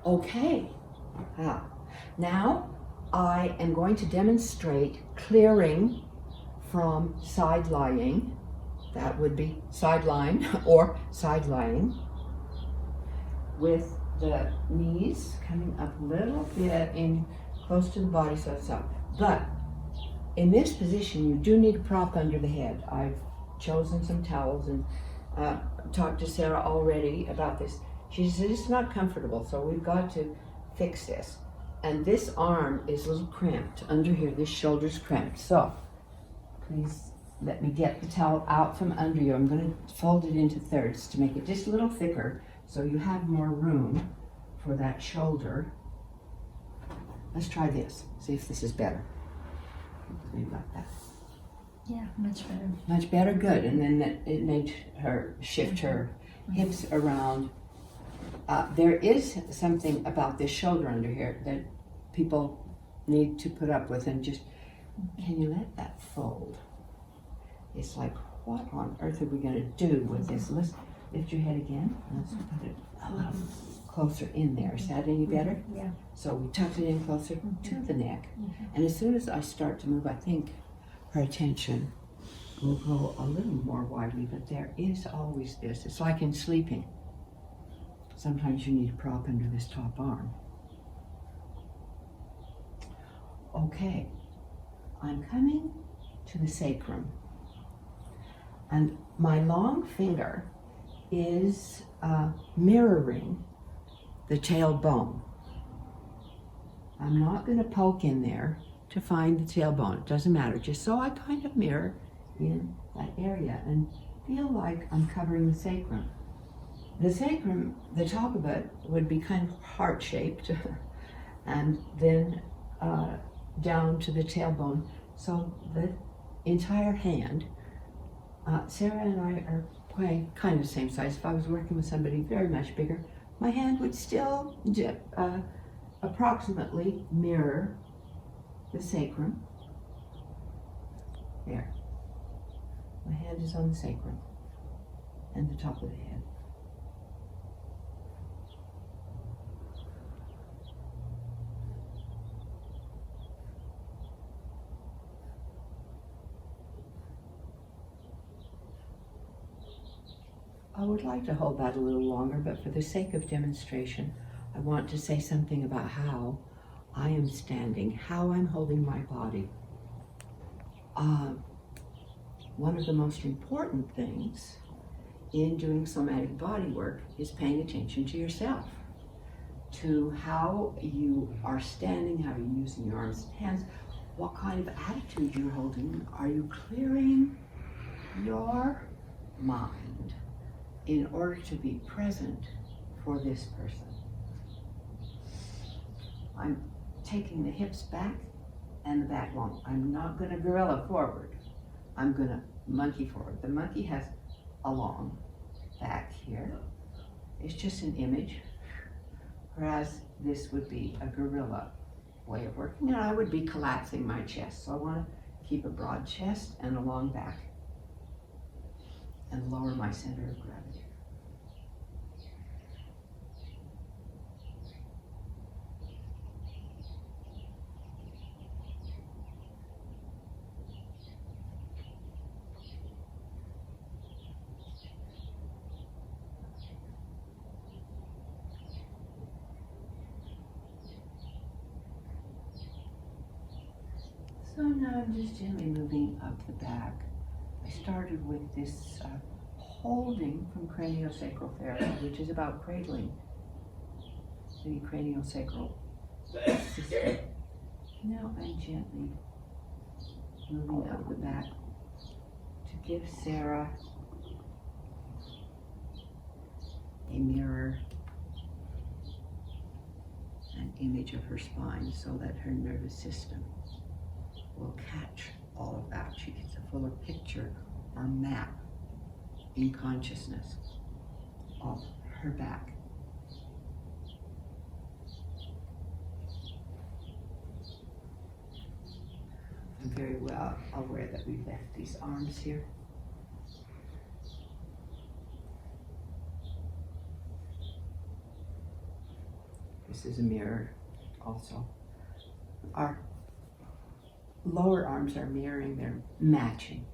Okay. Now I am going to demonstrate clearing from side lying. That would be sideline or side lying, with the knees coming up a little bit in close to the body so it's up. But in this position, you do need a prop under the head. I've chosen some towels and talked to Sarah already about this. She said it's not comfortable, so we've got to fix this. And this arm is a little cramped under here. This shoulder's cramped. So please let me get the towel out from under you. I'm going to fold it into thirds to make it just a little thicker so you have more room for that shoulder. Let's try this. See if this is better. Maybe like that. Yeah, much better. Much better, good. And then it made her shift her hips around. There is something about this shoulder under here that people need to put up with, and just, can you let that fold? It's like, what on earth are we going to do with this? Let's lift your head again. Let's put it a little closer in there. Is that any better? Yeah. So we tuck it in closer to the neck. And as soon as I start to move, I think her attention will go a little more widely, but there is always this. It's like in sleeping. Sometimes you need a prop under this top arm. Okay, I'm coming to the sacrum. And my long finger is mirroring the tailbone. I'm not going to poke in there to find the tailbone. It doesn't matter, just so I kind of mirror in that area and feel like I'm covering the sacrum. The sacrum, the top of it, would be kind of heart-shaped, and then down to the tailbone. So the entire hand, Sarah and I are kind of the same size. If I was working with somebody very much bigger, my hand would still approximately mirror the sacrum. There. My hand is on the sacrum and the top of the head. I would like to hold that a little longer, but for the sake of demonstration, I want to say something about how I am standing, how I'm holding my body. One of the most important things in doing somatic body work is paying attention to yourself, to how you are standing, how you're using your arms and hands, what kind of attitude you're holding. Are you clearing your mind in order to be present for this person? I'm taking the hips back and the back long. I'm not going to gorilla forward. I'm going to monkey forward. The monkey has a long back here. It's just an image, whereas this would be a gorilla way of working, and I would be collapsing my chest. So I want to keep a broad chest and a long back and lower my center of gravity. So now I'm just gently moving up the back. I started with this holding from craniosacral therapy, which is about cradling the craniosacral system. Now I'm gently moving up the back to give Sarah a mirror, an image of her spine, so that her nervous system will catch all of that. She gets a fuller picture or map in consciousness of her back. I'm very well aware that we've left these arms here. This is a mirror also. Our lower arms are mirroring, they're matching.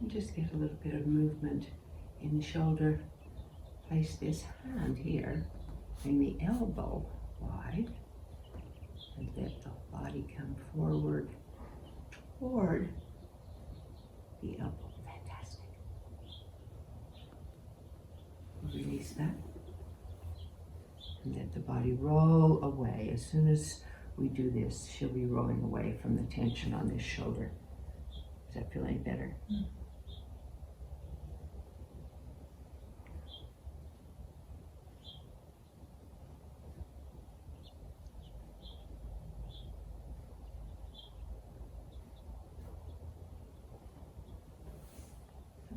And just get a little bit of movement in the shoulder. Place this hand here, bring the elbow wide, and let the body come forward toward the elbow. Fantastic. Release that. And let the body roll away. As soon as we do this, she'll be rolling away from the tension on this shoulder. Does that feel any better? Mm.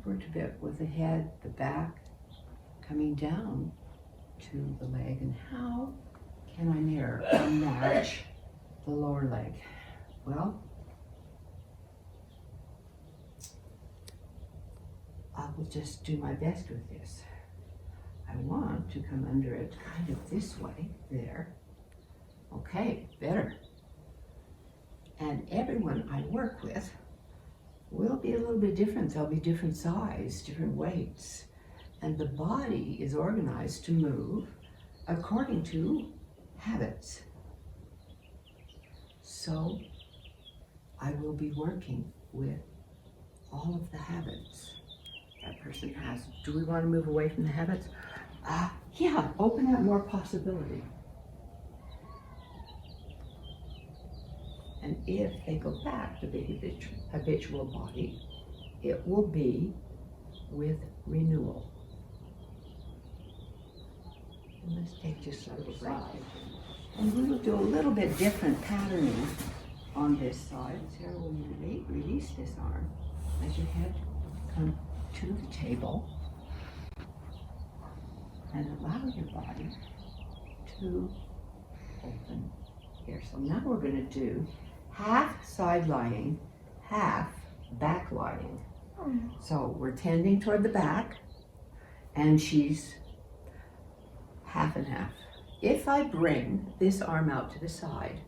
Worked a bit with the head, the back, coming down to the leg, and how can I mirror or match the lower leg? Well, I will just do my best with this. I want to come under it kind of this way, there. Okay, better. And everyone I work with will be a little bit different. They'll be different size, different weights. And the body is organized to move according to habits. So I will be working with all of the habits that person has. Do we want to move away from the habits? Yeah, open up more possibility. And if they go back to the habitual body, it will be with renewal. And let's take just a little side. And we will do a little bit different patterning on this side. Sarah will release this arm as your head come to the table and allow your body to open here. So now we're going to do half side lying, half back lying. So we're tending toward the back, and she's half and half. If I bring this arm out to the side,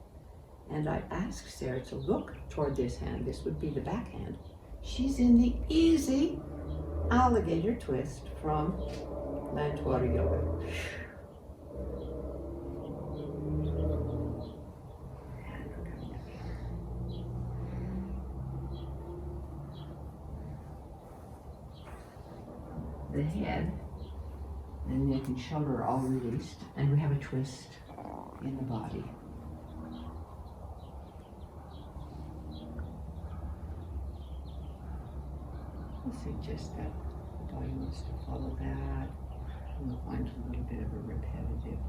and I ask Sarah to look toward this hand, this would be the back hand, she's in the easy alligator twist from Land to Water Yoga. The head and neck and shoulder are all released, and we have a twist in the body. We'll suggest that the body wants to follow that, and we'll find a little bit of a repetitive.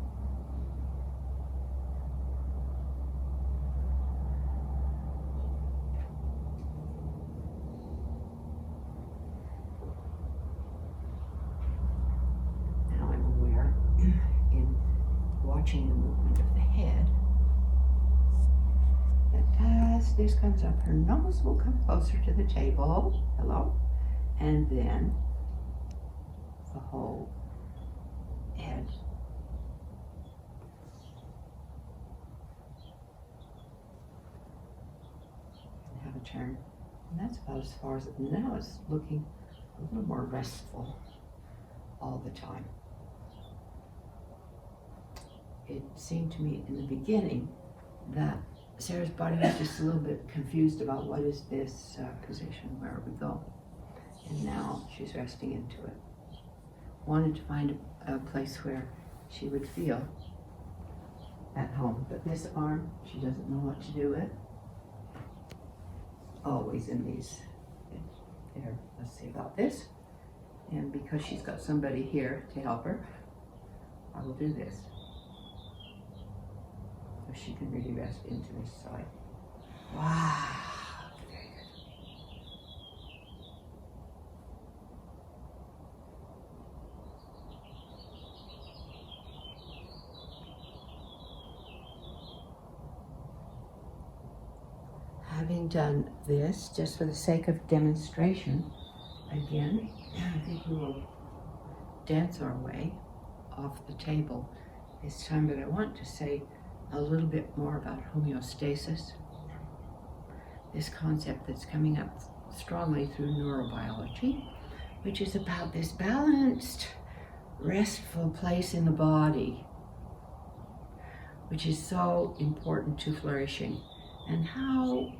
Watching the movement of the head, that as this comes up, her nose will come closer to the table, hello, and then the whole head. And have a turn, and that's about as far as it, now it's looking a little more restful all the time. It seemed to me in the beginning that Sarah's body was just a little bit confused about what is this position, where we go. And now she's resting into it. Wanted to find a place where she would feel at home. But this arm, she doesn't know what to do with. Always in these. There, let's see about this. And because she's got somebody here to help her, I will do this. So she can really rest into this side. Wow, very good. How Having done this, just for the sake of demonstration, again, I think we will dance our way off the table this time, but I want to say a little bit more about homeostasis, this concept that's coming up strongly through neurobiology, which is about this balanced, restful place in the body, which is so important to flourishing, and how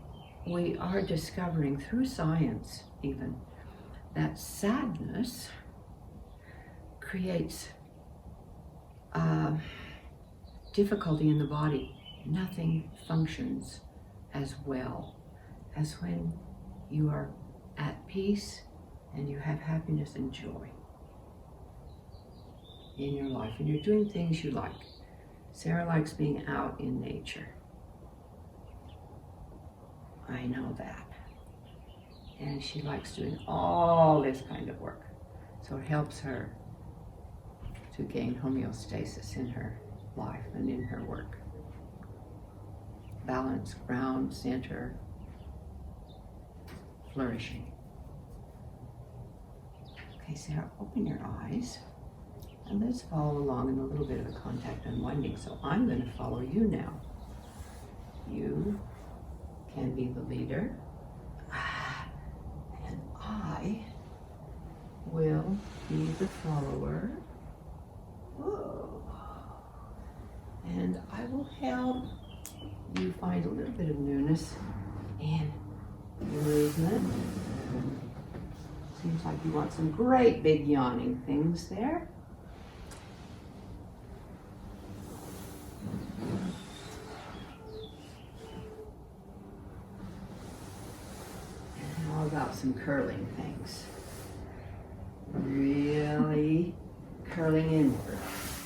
we are discovering through science even that sadness creates difficulty in the body. Nothing functions as well as when you are at peace and you have happiness and joy in your life and you're doing things you like. Sarah likes being out in nature. I know that. And she likes doing all this kind of work. So it helps her to gain homeostasis in her life and in her work. Balance, ground, center, flourishing. Okay, Sarah, open your eyes and let's follow along in a little bit of a contact unwinding. So I'm going to follow you now. You can be the leader, and I will be the follower. Whoa. And I will help you find a little bit of newness and movement. Seems like you want some great big yawning things there. And how about some curling things? Really curling inward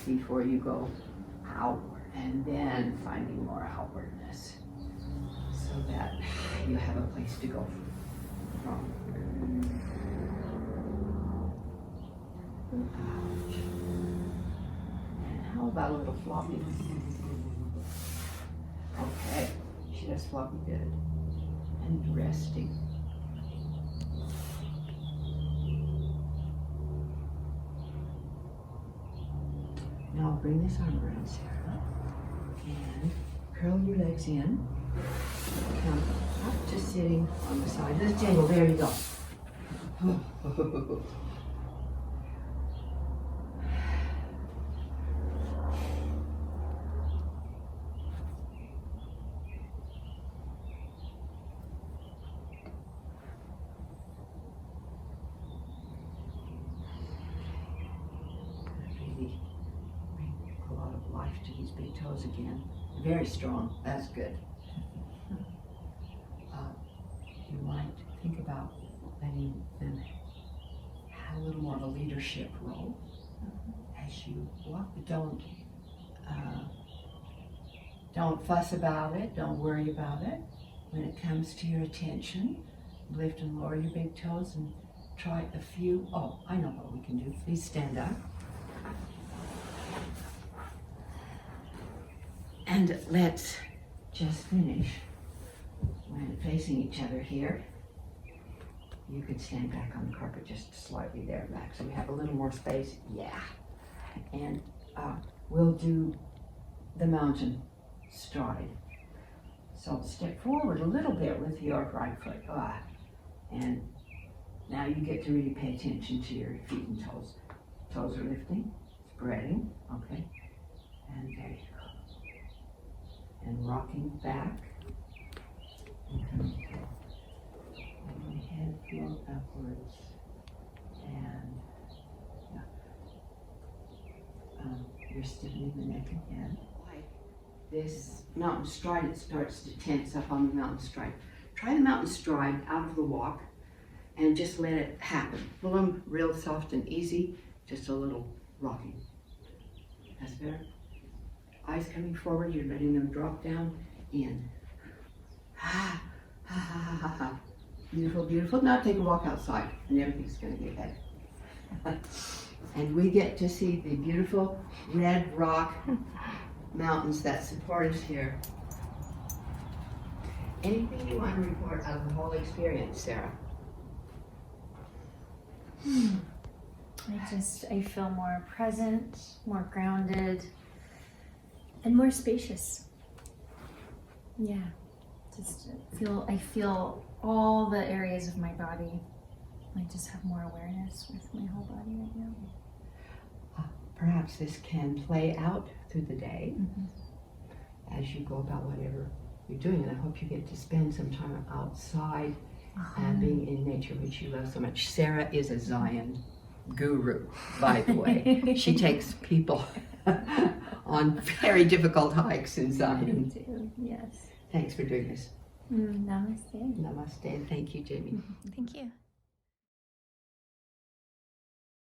before you go outward, and then finding more outwardness so that you have a place to go from. Ouch. And how about a little floppy? Okay, she does floppy good. And resting. Now I'll bring this arm around Sarah and curl your legs in. Come up to sitting on the side of the table. There you go. To these big toes again. Very strong. That's good. You might think about letting them have a little more of a leadership role as you walk, but don't fuss about it. Don't worry about it. When it comes to your attention, lift and lower your big toes and try a few. Oh, I know what we can do. Please stand up. And let's just finish when facing each other here. You could stand back on the carpet just slightly there back so we have a little more space. Yeah. And we'll do the mountain stride. So step forward a little bit with your right foot. And now you get to really pay attention to your feet and toes. Toes are lifting, spreading, okay. And there you go. And rocking back and coming through. And the head float upwards. And you're stiffening the neck again. Like this mountain stride, it starts to tense up on the mountain stride. Try the mountain stride out of the walk and just let it happen. Boom, real soft and easy, just a little rocking. That's better. Eyes coming forward, you're letting them drop down in. Ha, ha, ha, ha, ha, ha. Beautiful, beautiful. Now take a walk outside and everything's going to get better. And we get to see the beautiful red rock mountains that support us here. Anything you want to report of the whole experience, Sarah? I feel more present, more grounded, and more spacious. Yeah, I feel all the areas of my body. I just have more awareness with my whole body right now. Perhaps this can play out through the day as you go about whatever you're doing, and I hope you get to spend some time outside and being in nature, which you love so much. Sarah is a Zion guru, by the way. She takes people on very difficult hikes in Zion. Me too. Yes. Thanks for doing this. Namaste. Namaste, and thank you, Jamie. Thank you.